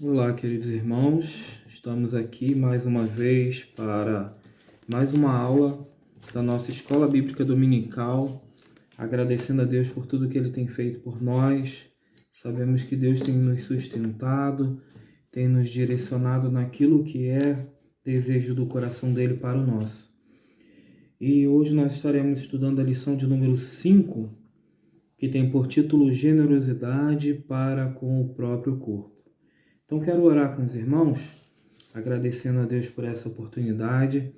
Olá, queridos irmãos, estamos aqui mais uma vez para mais uma aula da nossa Escola Bíblica Dominical, agradecendo a Deus por tudo que Ele tem feito por nós. Sabemos que Deus tem nos sustentado, tem nos direcionado naquilo que é desejo do coração dele para o nosso. E hoje nós estaremos estudando a lição de número 5, que tem por título Generosidade para com o próprio corpo. Então quero orar com os irmãos, agradecendo a Deus por essa oportunidade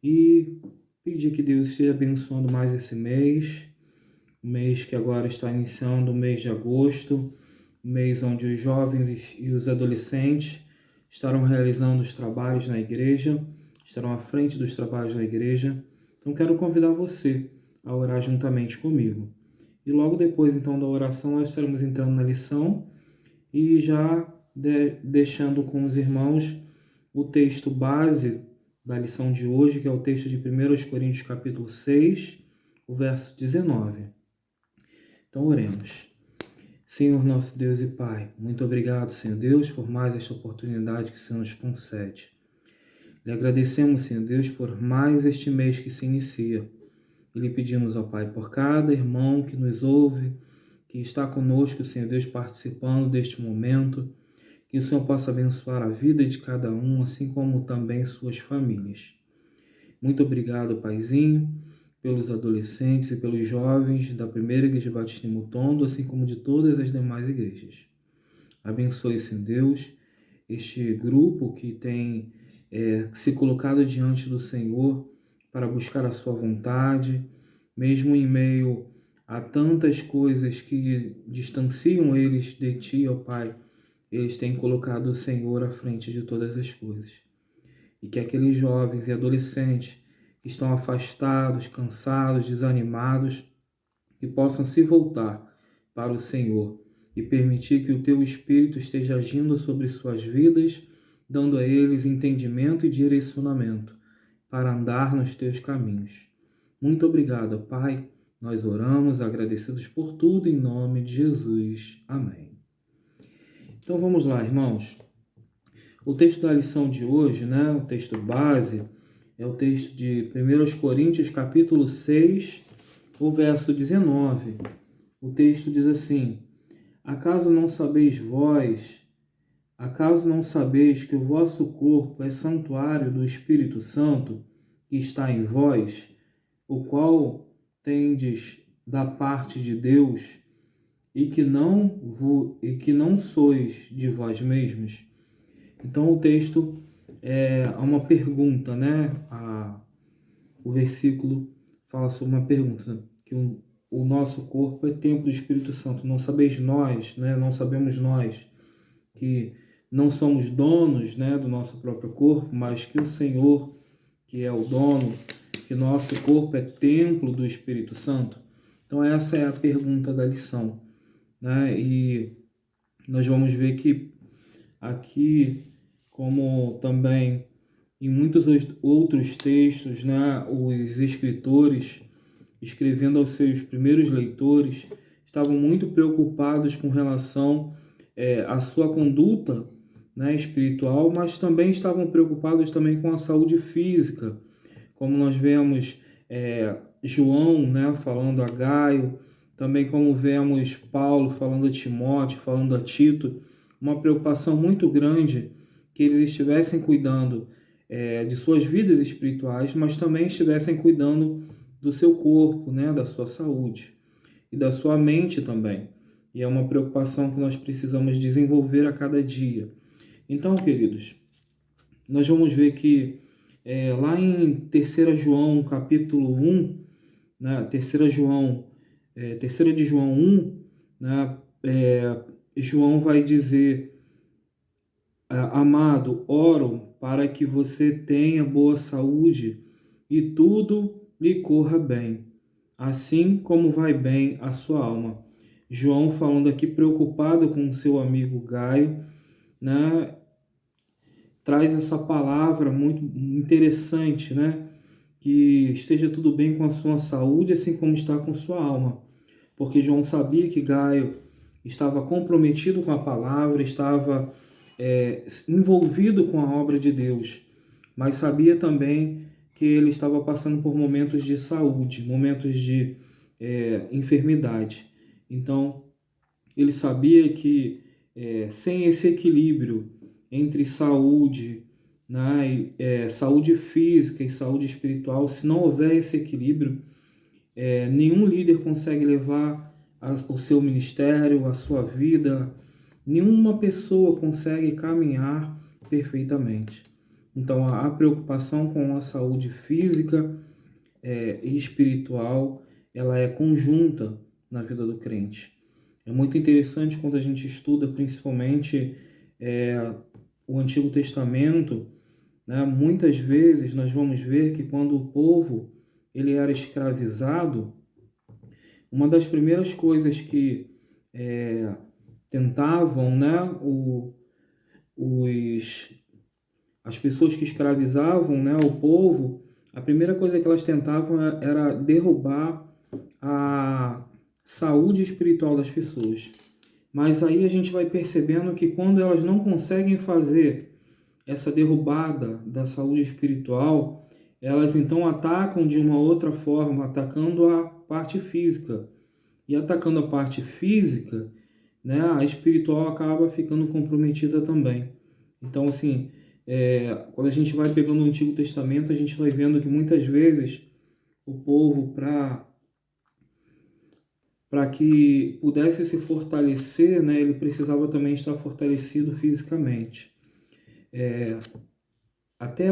e pedir que Deus esteja abençoando mais esse mês, o mês que agora está iniciando, o mês de agosto, o mês onde os jovens e os adolescentes estarão realizando os trabalhos na igreja, estarão à frente dos trabalhos na igreja. Então quero convidar você a orar juntamente comigo. E logo depois então da oração nós estaremos entrando na lição e já deixando com os irmãos o texto base da lição de hoje, que é o texto de 1 Coríntios capítulo 6, o verso 19. Então oremos. Senhor nosso Deus e Pai, muito obrigado, Senhor Deus, por mais esta oportunidade que o Senhor nos concede. Lhe agradecemos, Senhor Deus, por mais este mês que se inicia. E lhe pedimos, ó Pai, por cada irmão que nos ouve, que está conosco, Senhor Deus, participando deste momento, que o Senhor possa abençoar a vida de cada um, assim como também suas famílias. Muito obrigado, Paizinho, pelos adolescentes e pelos jovens da primeira Igreja Batista em Mutondo, assim como de todas as demais igrejas. Abençoe, Senhor Deus, este grupo que tem se colocado diante do Senhor para buscar a sua vontade, mesmo em meio a tantas coisas que distanciam eles de Ti, ó Pai. Eles têm colocado o Senhor à frente de todas as coisas. E que aqueles jovens e adolescentes que estão afastados, cansados, desanimados, que possam se voltar para o Senhor e permitir que o Teu Espírito esteja agindo sobre suas vidas, dando a eles entendimento e direcionamento para andar nos Teus caminhos. Muito obrigado, Pai. Nós oramos agradecidos por tudo em nome de Jesus. Amém. Então vamos lá, irmãos. O texto da lição de hoje, o texto base, é o texto de 1 Coríntios capítulo 6, o verso 19. O texto diz assim: acaso não sabeis que o vosso corpo é santuário do Espírito Santo que está em vós, o qual tendes da parte de Deus, e que não sois de vós mesmos? Então o texto é uma pergunta, o versículo fala sobre uma pergunta, que o nosso corpo é templo do Espírito Santo. Não sabeis nós, não sabemos nós, que não somos donos, do nosso próprio corpo, mas que o Senhor, que é o dono, que nosso corpo é templo do Espírito Santo? Então essa é a pergunta da lição. E nós vamos ver que aqui, como também em muitos outros textos, os escritores, escrevendo aos seus primeiros leitores, estavam muito preocupados com relação à sua conduta espiritual, mas também estavam preocupados também com a saúde física, como nós vemos João falando a Gaio, também como vemos Paulo falando a Timóteo, falando a Tito, uma preocupação muito grande que eles estivessem cuidando de suas vidas espirituais, mas também estivessem cuidando do seu corpo, da sua saúde e da sua mente também. E é uma preocupação que nós precisamos desenvolver a cada dia. Então, queridos, nós vamos ver que lá em 3 João capítulo 1, 3 de João 1, João vai dizer: amado, oro para que você tenha boa saúde e tudo lhe corra bem, assim como vai bem a sua alma. João falando aqui preocupado com o seu amigo Gaio, traz essa palavra muito interessante, que esteja tudo bem com a sua saúde, assim como está com sua alma. Porque João sabia que Gaio estava comprometido com a palavra, estava envolvido com a obra de Deus, mas sabia também que ele estava passando por momentos de saúde, momentos de enfermidade. Então, ele sabia que sem esse equilíbrio entre saúde, né, saúde física e saúde espiritual, se não houver esse equilíbrio, nenhum líder consegue levar o seu ministério, a sua vida, nenhuma pessoa consegue caminhar perfeitamente. Então, a preocupação com a saúde física e espiritual, ela é conjunta na vida do crente. É muito interessante quando a gente estuda principalmente o Antigo Testamento, né? Muitas vezes nós vamos ver que quando o povo ele era escravizado, uma das primeiras coisas que tentavam, né, as pessoas que escravizavam, né, o povo, a primeira coisa que elas tentavam era derrubar a saúde espiritual das pessoas. Mas aí a gente vai percebendo que quando elas não conseguem fazer essa derrubada da saúde espiritual, elas então atacam de uma outra forma, atacando a parte física. E atacando a parte física, né, a espiritual acaba ficando comprometida também. Então, assim, quando a gente vai pegando o Antigo Testamento, a gente vai vendo que muitas vezes o povo, para que pudesse se fortalecer, né, ele precisava também estar fortalecido fisicamente. Até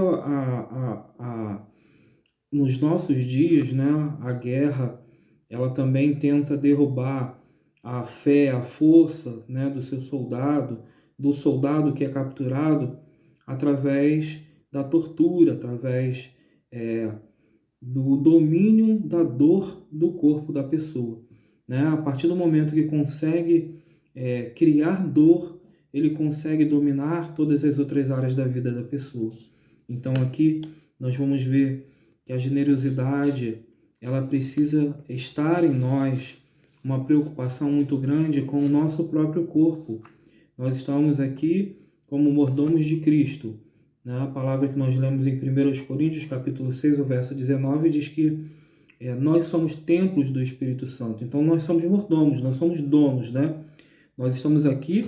nos nossos dias, né, a guerra, ela também tenta derrubar a fé, a força, né, do soldado que é capturado, através da tortura, através do domínio da dor do corpo da pessoa. Né? A partir do momento que consegue criar dor, ele consegue dominar todas as outras áreas da vida da pessoa. Então aqui nós vamos ver que a generosidade, ela precisa estar em nós, uma preocupação muito grande com o nosso próprio corpo. Nós estamos aqui como mordomos de Cristo. Né? A palavra que nós lemos em 1 Coríntios, capítulo 6, o verso 19, diz que nós somos templos do Espírito Santo. Então nós somos mordomos, nós somos donos, né? Nós estamos aqui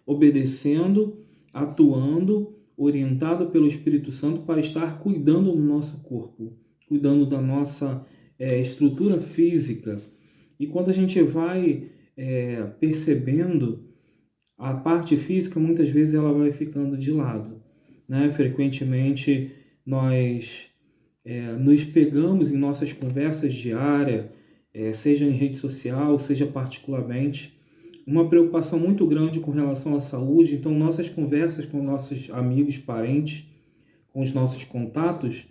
obedecendo, atuando, orientado pelo Espírito Santo para estar cuidando do nosso corpo, cuidando da nossa estrutura física. E quando a gente vai percebendo, a parte física muitas vezes ela vai ficando de lado, né? Frequentemente nós nos pegamos em nossas conversas diárias, seja em rede social, seja particularmente, uma preocupação muito grande com relação à saúde. Então, nossas conversas com nossos amigos, parentes, com os nossos contatos,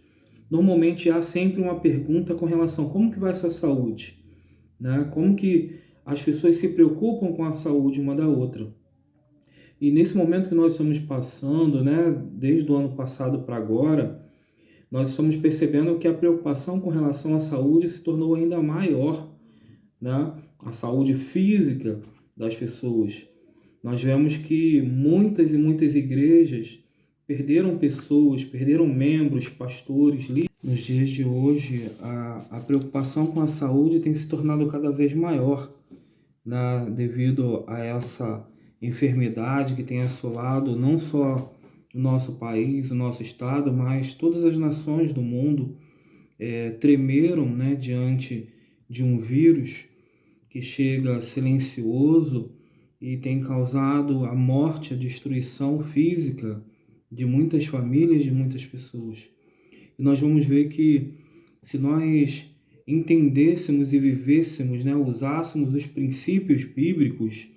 normalmente há sempre uma pergunta com relação a como que vai a sua saúde, né? Como que as pessoas se preocupam com a saúde uma da outra. E nesse momento que nós estamos passando, né, desde o ano passado para agora, nós estamos percebendo que a preocupação com relação à saúde se tornou ainda maior, né? A saúde física das pessoas. Nós vemos que muitas e muitas igrejas perderam pessoas, perderam membros, pastores, líderes. Nos dias de hoje, a preocupação com a saúde tem se tornado cada vez maior, né? Devido a essa enfermidade que tem assolado não só o nosso país, o nosso estado, mas todas as nações do mundo tremeram, né, diante de um vírus que chega silencioso e tem causado a morte, a destruição física de muitas famílias, de muitas pessoas. E nós vamos ver que se nós entendêssemos e vivêssemos, né, usássemos os princípios bíblicos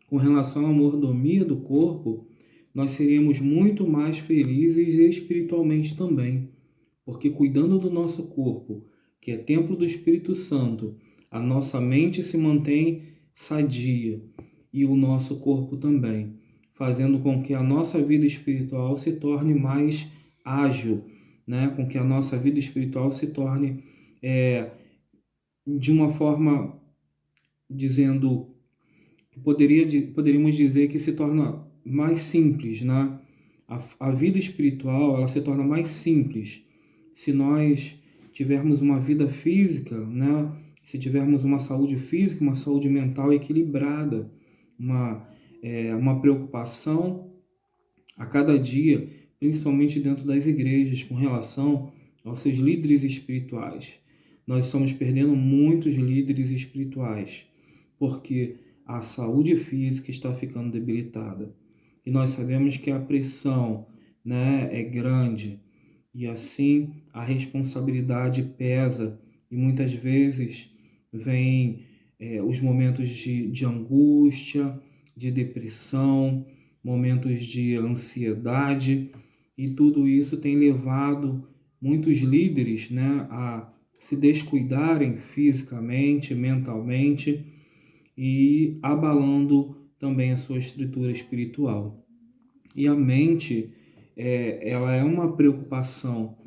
com relação à mordomia do corpo, nós seríamos muito mais felizes espiritualmente também. Porque cuidando do nosso corpo, que é templo do Espírito Santo, a nossa mente se mantém sadia e o nosso corpo também, fazendo com que a nossa vida espiritual se torne mais ágil, né? Com que a nossa vida espiritual se torne de uma forma, dizendo, poderíamos dizer que se torna mais simples, né? A vida espiritual, ela se torna mais simples se nós tivermos uma vida física, né? Se tivermos uma saúde física, uma saúde mental equilibrada, uma preocupação a cada dia, principalmente dentro das igrejas, com relação aos seus líderes espirituais. Nós estamos perdendo muitos líderes espirituais, porque a saúde física está ficando debilitada. E nós sabemos que a pressão, né, é grande, e assim a responsabilidade pesa, e muitas vezes vem os momentos de angústia, de depressão, momentos de ansiedade, e tudo isso tem levado muitos líderes, né, a se descuidarem fisicamente, mentalmente e abalando também a sua estrutura espiritual. E a mente, ela é uma preocupação.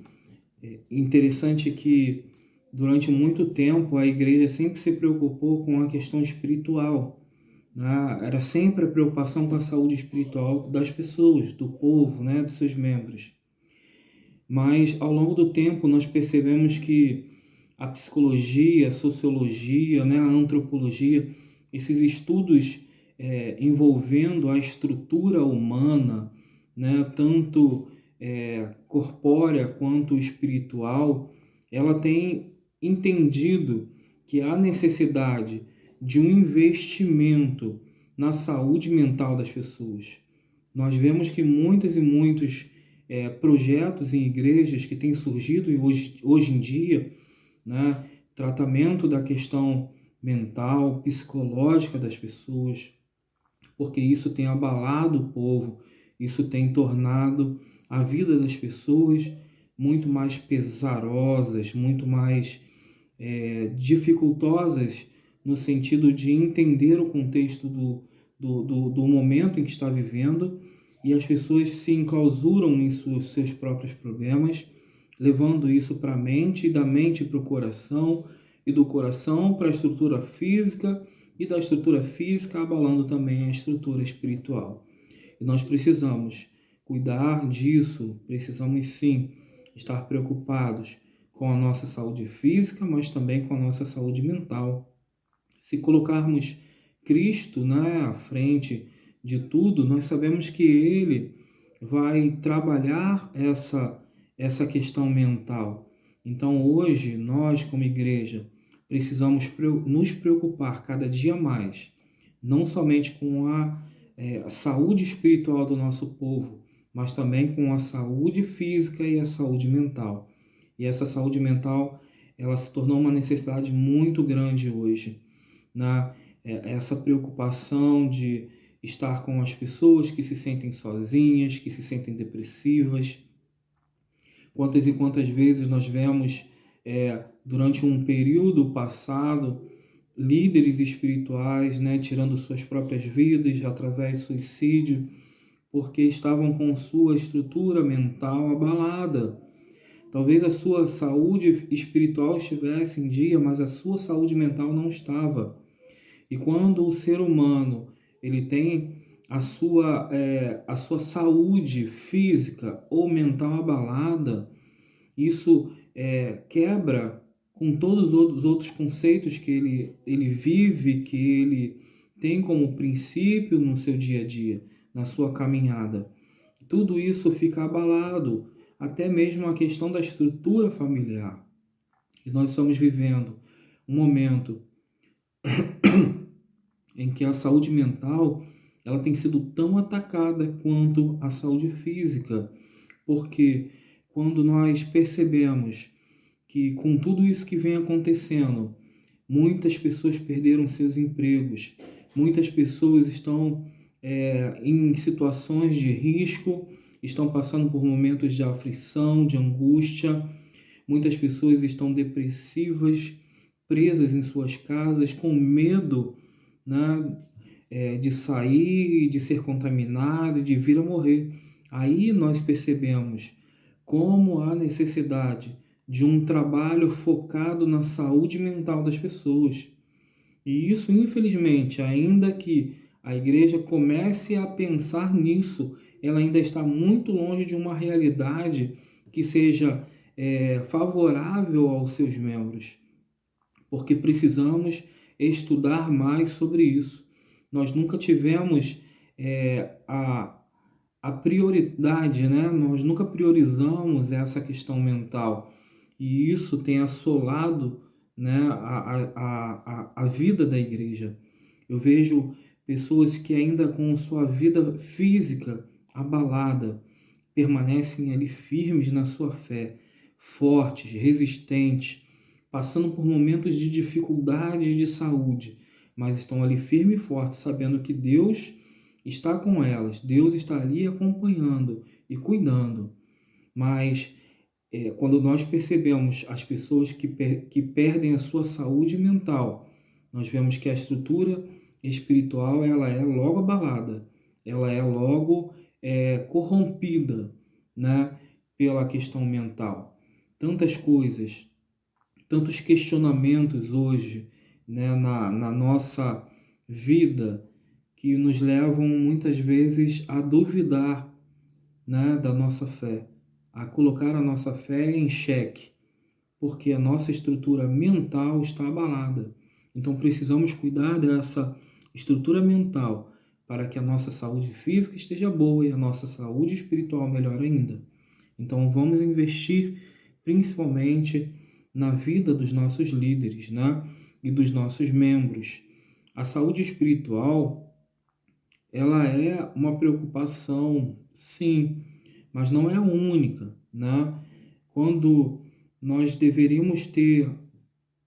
Interessante que durante muito tempo a igreja sempre se preocupou com a questão espiritual, né? Era sempre a preocupação com a saúde espiritual das pessoas, do povo, né, dos seus membros. Mas ao longo do tempo nós percebemos que a psicologia, a sociologia, né, a antropologia, esses estudos envolvendo a estrutura humana, né, tanto corpórea quanto espiritual, ela tem entendido que há necessidade de um investimento na saúde mental das pessoas. Nós vemos que muitos e muitos projetos em igrejas que têm surgido hoje em dia, né, tratamento da questão mental, psicológica das pessoas, porque isso tem abalado o povo, isso tem tornado a vida das pessoas muito mais pesarosas, muito mais dificultosas no sentido de entender o contexto do momento em que está vivendo, e as pessoas se enclausuram em seus próprios problemas, levando isso para a mente, e da mente para o coração, e do coração para a estrutura física, e da estrutura física abalando também a estrutura espiritual. E nós precisamos cuidar disso, precisamos sim estar preocupados com a nossa saúde física, mas também com a nossa saúde mental. Se colocarmos Cristo, né, à frente de tudo, nós sabemos que Ele vai trabalhar essa questão mental. Então hoje, nós como igreja, precisamos nos preocupar cada dia mais, não somente com a saúde espiritual do nosso povo, mas também com a saúde física e a saúde mental. E essa saúde mental, ela se tornou uma necessidade muito grande hoje, né? Essa preocupação de estar com as pessoas que se sentem sozinhas, que se sentem depressivas. Quantas e quantas vezes nós vemos, durante um período passado, líderes espirituais, né, tirando suas próprias vidas através de suicídio, porque estavam com sua estrutura mental abalada. Talvez a sua saúde espiritual estivesse em dia, mas a sua saúde mental não estava. E quando o ser humano ele tem a sua saúde física ou mental abalada, isso quebra com todos os outros conceitos que ele vive, que ele tem como princípio no seu dia a dia, na sua caminhada. Tudo isso fica abalado, até mesmo a questão da estrutura familiar. E nós estamos vivendo um momento em que a saúde mental ela tem sido tão atacada quanto a saúde física, porque quando nós percebemos que com tudo isso que vem acontecendo, muitas pessoas perderam seus empregos, muitas pessoas estão em situações de risco, estão passando por momentos de aflição, de angústia, muitas pessoas estão depressivas, presas em suas casas, com medo, né, de sair, de ser contaminado, de vir a morrer. Aí nós percebemos como há necessidade de um trabalho focado na saúde mental das pessoas. E isso, infelizmente, ainda que a igreja comece a pensar nisso. Ela ainda está muito longe de uma realidade que seja favorável aos seus membros, porque precisamos estudar mais sobre isso. Nós nunca tivemos a prioridade, né? Nós nunca priorizamos essa questão mental, e isso tem assolado, né, a vida da igreja. Eu vejo pessoas que ainda com sua vida física abalada, permanecem ali firmes na sua fé, fortes, resistentes, passando por momentos de dificuldade de saúde, mas estão ali firmes e fortes, sabendo que Deus está com elas, Deus está ali acompanhando e cuidando. Mas quando nós percebemos as pessoas que perdem a sua saúde mental, nós vemos que a estrutura espiritual ela é logo abalada, ela é logo corrompida, né, pela questão mental. Tantas coisas, tantos questionamentos hoje, né, na nossa vida, que nos levam muitas vezes a duvidar, né, da nossa fé, a colocar a nossa fé em xeque, porque a nossa estrutura mental está abalada. Então precisamos cuidar dessa estrutura mental para que a nossa saúde física esteja boa e a nossa saúde espiritual melhor ainda. Então vamos investir principalmente na vida dos nossos líderes, né, e dos nossos membros. A saúde espiritual, ela é uma preocupação, sim, mas não é a única, né? Quando nós deveríamos ter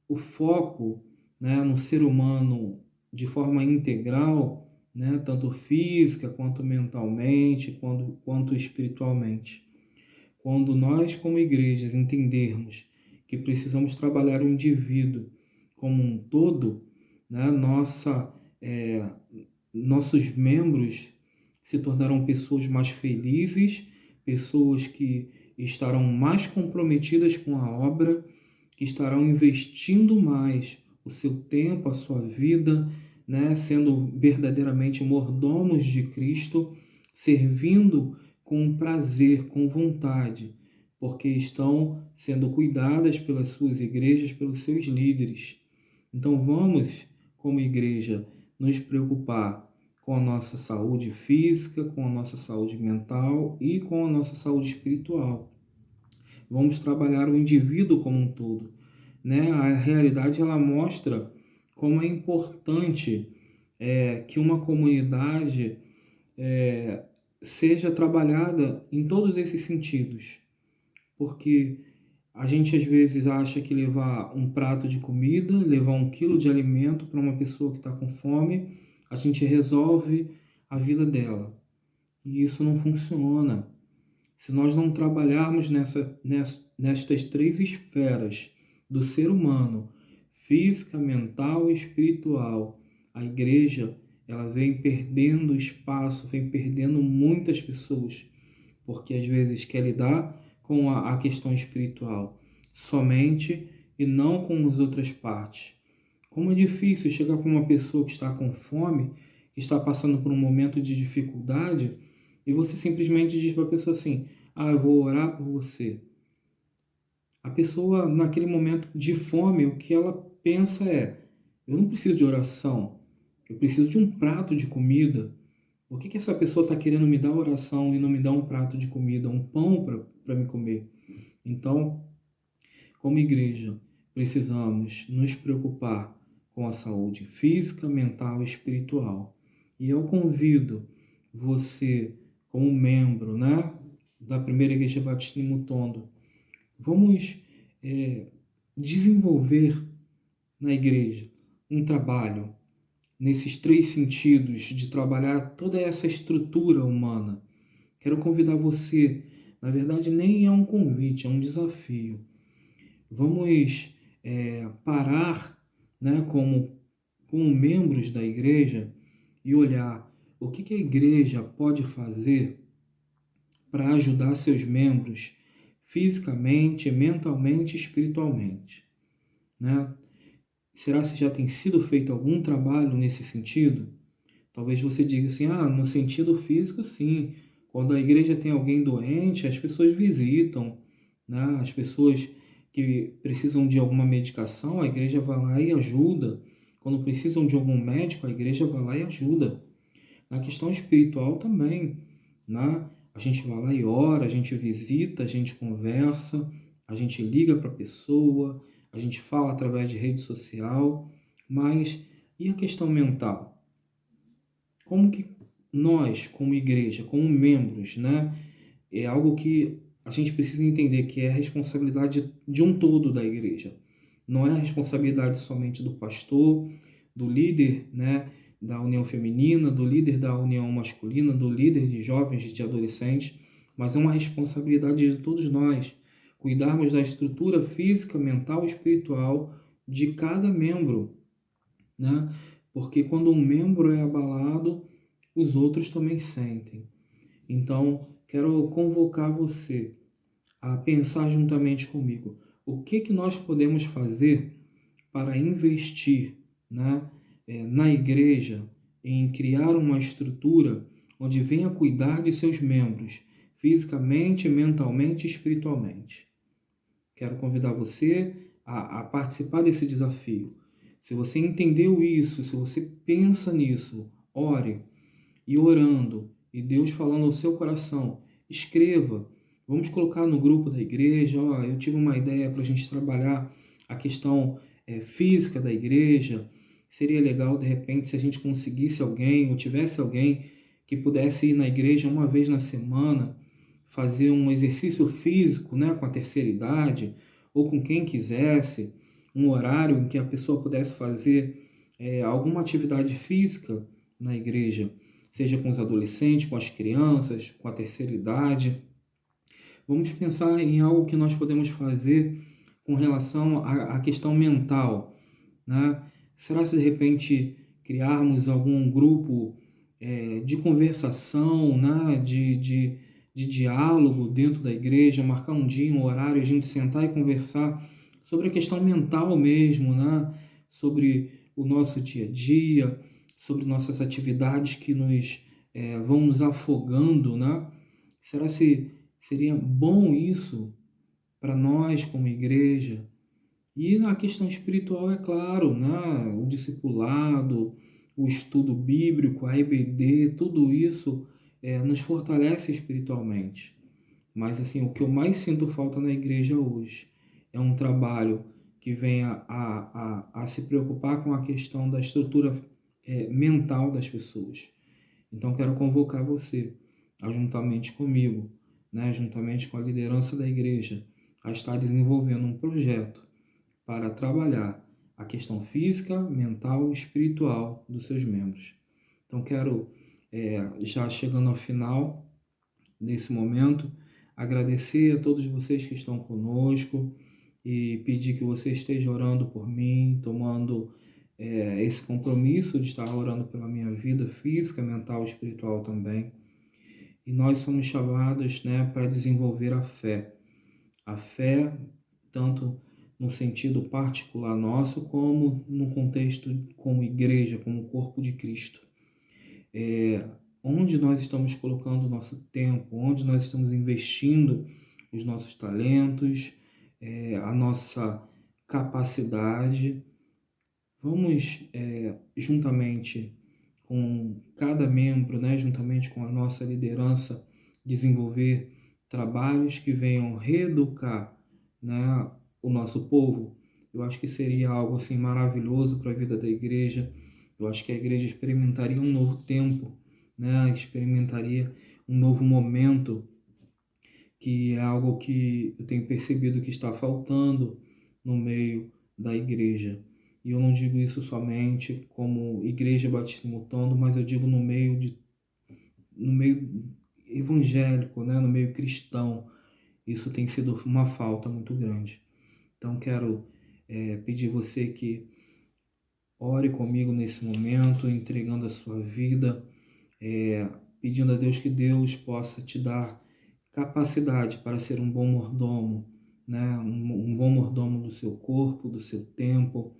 o foco, né, no ser humano de forma integral, né, tanto física quanto mentalmente, quanto espiritualmente. Quando nós, como igrejas, entendermos que precisamos trabalhar o indivíduo como um todo, né, nossos membros se tornarão pessoas mais felizes, pessoas que estarão mais comprometidas com a obra, que estarão investindo mais o seu tempo, a sua vida, né, sendo verdadeiramente mordomos de Cristo, servindo com prazer, com vontade, porque estão sendo cuidadas pelas suas igrejas, pelos seus líderes. Então vamos, como igreja, nos preocupar com a nossa saúde física, com a nossa saúde mental e com a nossa saúde espiritual. Vamos trabalhar o indivíduo como um todo, né? A realidade ela mostra como é importante que uma comunidade seja trabalhada em todos esses sentidos, porque a gente às vezes acha que levar um prato de comida, levar 1 quilo de alimento para uma pessoa que está com fome, a gente resolve a vida dela. E isso não funciona. Se nós não trabalharmos nestas 3 esferas do ser humano, física, mental e espiritual, a igreja ela vem perdendo espaço, vem perdendo muitas pessoas, porque às vezes quer lidar com a questão espiritual somente e não com as outras partes. Como é difícil chegar com uma pessoa que está com fome, que está passando por um momento de dificuldade, e você simplesmente diz para a pessoa assim: eu vou orar por você. A pessoa, naquele momento de fome, o que ela pensa é: eu não preciso de oração, eu preciso de um prato de comida. Por que essa pessoa está querendo me dar oração e não me dar um prato de comida, um pão para me comer? Então, como igreja, precisamos nos preocupar com a saúde física, mental e espiritual. E eu convido você, como membro, né, da Primeira Igreja Batista em Mutondo, vamos desenvolver na igreja um trabalho nesses 3 sentidos de trabalhar toda essa estrutura humana. Quero convidar você, na verdade nem é um convite, é um desafio. Vamos parar, né, como membros da igreja e olhar o que a igreja pode fazer para ajudar seus membros fisicamente, mentalmente e espiritualmente, né? Será que já tem sido feito algum trabalho nesse sentido? Talvez você diga assim, no sentido físico, sim. Quando a igreja tem alguém doente, as pessoas visitam, né? As pessoas que precisam de alguma medicação, a igreja vai lá e ajuda. Quando precisam de algum médico, a igreja vai lá e ajuda. Na questão espiritual também, né? A gente vai lá e ora, a gente visita, a gente conversa, a gente liga para a pessoa, a gente fala através de rede social, mas e a questão mental? Como que nós, como igreja, como membros, né, é algo que a gente precisa entender que é a responsabilidade de um todo da igreja. Não é a responsabilidade somente do pastor, do líder, né, da união feminina, do líder da união masculina, do líder de jovens, de adolescentes, mas é uma responsabilidade de todos nós cuidarmos da estrutura física, mental e espiritual de cada membro, né? Porque quando um membro é abalado, os outros também sentem. Então, quero convocar você a pensar juntamente comigo. O que nós podemos fazer para investir, né, na igreja, em criar uma estrutura onde venha cuidar de seus membros, fisicamente, mentalmente e espiritualmente? Quero convidar você a participar desse desafio. Se você entendeu isso, se você pensa nisso, ore. E orando, e Deus falando ao seu coração, escreva. Vamos colocar no grupo da igreja, eu tive uma ideia para a gente trabalhar a questão física da igreja. Seria legal, de repente, se a gente conseguisse alguém, ou tivesse alguém que pudesse ir na igreja uma vez na semana, fazer um exercício físico, né, com a terceira idade, ou com quem quisesse, um horário em que a pessoa pudesse fazer alguma atividade física na igreja, seja com os adolescentes, com as crianças, com a terceira idade. Vamos pensar em algo que nós podemos fazer com relação à questão mental, né? Será se de repente criarmos algum grupo de conversação, né? De diálogo dentro da igreja, marcar um dia, um horário, a gente sentar e conversar sobre a questão mental mesmo, né? Sobre o nosso dia a dia, sobre nossas atividades que vão nos afogando, né? Será se seria bom isso para nós como igreja? E na questão espiritual, é claro, né? O discipulado, o estudo bíblico, a EBD, tudo isso nos fortalece espiritualmente. Mas assim, o que eu mais sinto falta na igreja hoje é um trabalho que venha a se preocupar com a questão da estrutura mental das pessoas. Então, quero convocar você, juntamente comigo, né, juntamente com a liderança da igreja, a estar desenvolvendo um projeto para trabalhar a questão física, mental e espiritual dos seus membros. Então, quero, já chegando ao final desse momento, agradecer a todos vocês que estão conosco e pedir que você esteja orando por mim, tomando esse compromisso de estar orando pela minha vida física, mental e espiritual também. E nós somos chamados, né, para desenvolver a fé. A fé, tanto no sentido particular nosso, como no contexto como igreja, como corpo de Cristo. Onde nós estamos colocando o nosso tempo, onde nós estamos investindo os nossos talentos, a nossa capacidade. Vamos, juntamente com cada membro, né, juntamente com a nossa liderança, desenvolver trabalhos que venham reeducar, né, o nosso povo. Eu acho que seria algo assim maravilhoso para a vida da igreja. Eu acho que a igreja experimentaria um novo tempo, né, experimentaria um novo momento, que é algo que eu tenho percebido que está faltando no meio da igreja. E eu não digo isso somente como Igreja Batista Mutondo, mas eu digo no meio evangélico, né? No meio cristão. Isso tem sido uma falta muito grande. Então quero pedir você que ore comigo nesse momento, entregando a sua vida, pedindo a Deus que Deus possa te dar capacidade para ser um bom mordomo, né? Um bom mordomo do seu corpo, do seu tempo,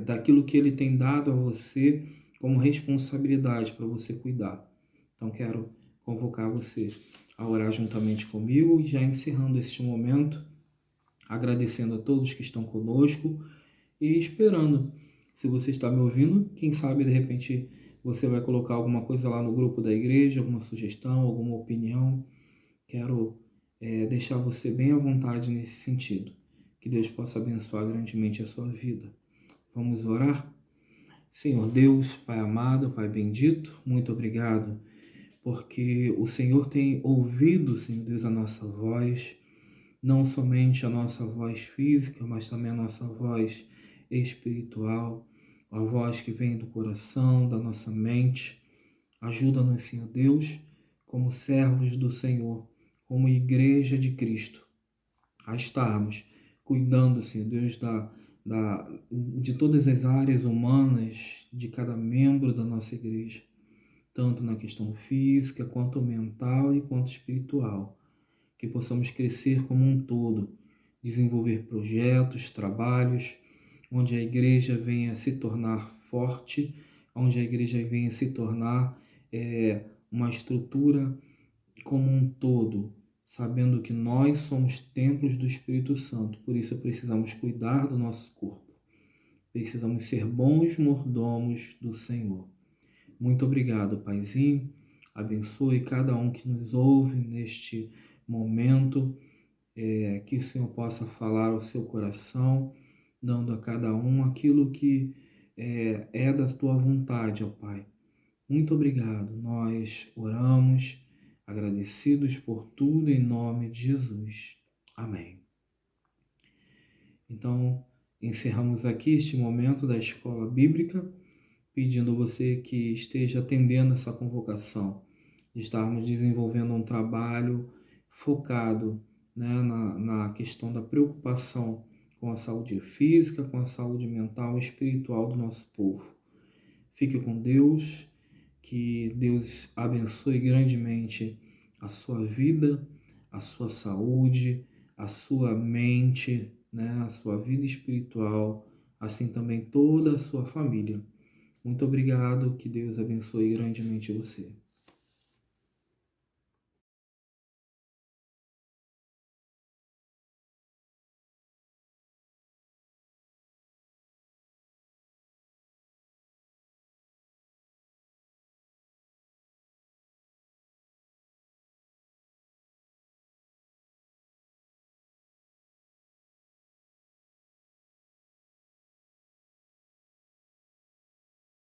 daquilo que Ele tem dado a você, como responsabilidade para você cuidar. Então, quero convocar você a orar juntamente comigo, e já encerrando este momento, agradecendo a todos que estão conosco e esperando. Se você está me ouvindo, quem sabe de repente você vai colocar alguma coisa lá no grupo da igreja, alguma sugestão, alguma opinião. Quero deixar você bem à vontade nesse sentido. Que Deus possa abençoar grandemente a sua vida. Vamos orar? Senhor Deus, Pai amado, Pai bendito, muito obrigado, porque o Senhor tem ouvido, Senhor Deus, a nossa voz, não somente a nossa voz física, mas também a nossa voz espiritual, a voz que vem do coração, da nossa mente. Ajuda-nos, Senhor Deus, como servos do Senhor, como igreja de Cristo, a estarmos cuidando, Senhor Deus, de todas as áreas humanas de cada membro da nossa igreja, tanto na questão física, quanto mental e quanto espiritual. Que possamos crescer como um todo, desenvolver projetos, trabalhos, onde a igreja venha se tornar forte, onde a igreja venha se tornar uma estrutura como um todo, sabendo que nós somos templos do Espírito Santo, por isso precisamos cuidar do nosso corpo, precisamos ser bons mordomos do Senhor. Muito obrigado, Paizinho, abençoe cada um que nos ouve neste momento, que o Senhor possa falar ao seu coração, dando a cada um aquilo que é da tua vontade, ó Pai. Muito obrigado. Nós oramos, agradecidos por tudo, em nome de Jesus. Amém. Então, encerramos aqui este momento da escola bíblica, pedindo a você que esteja atendendo essa convocação, de estarmos desenvolvendo um trabalho focado, né, na questão da preocupação com a saúde física, com a saúde mental e espiritual do nosso povo. Fique com Deus, que Deus abençoe grandemente a sua vida, a sua saúde, a sua mente, né, a sua vida espiritual, assim também toda a sua família. Muito obrigado, que Deus abençoe grandemente você.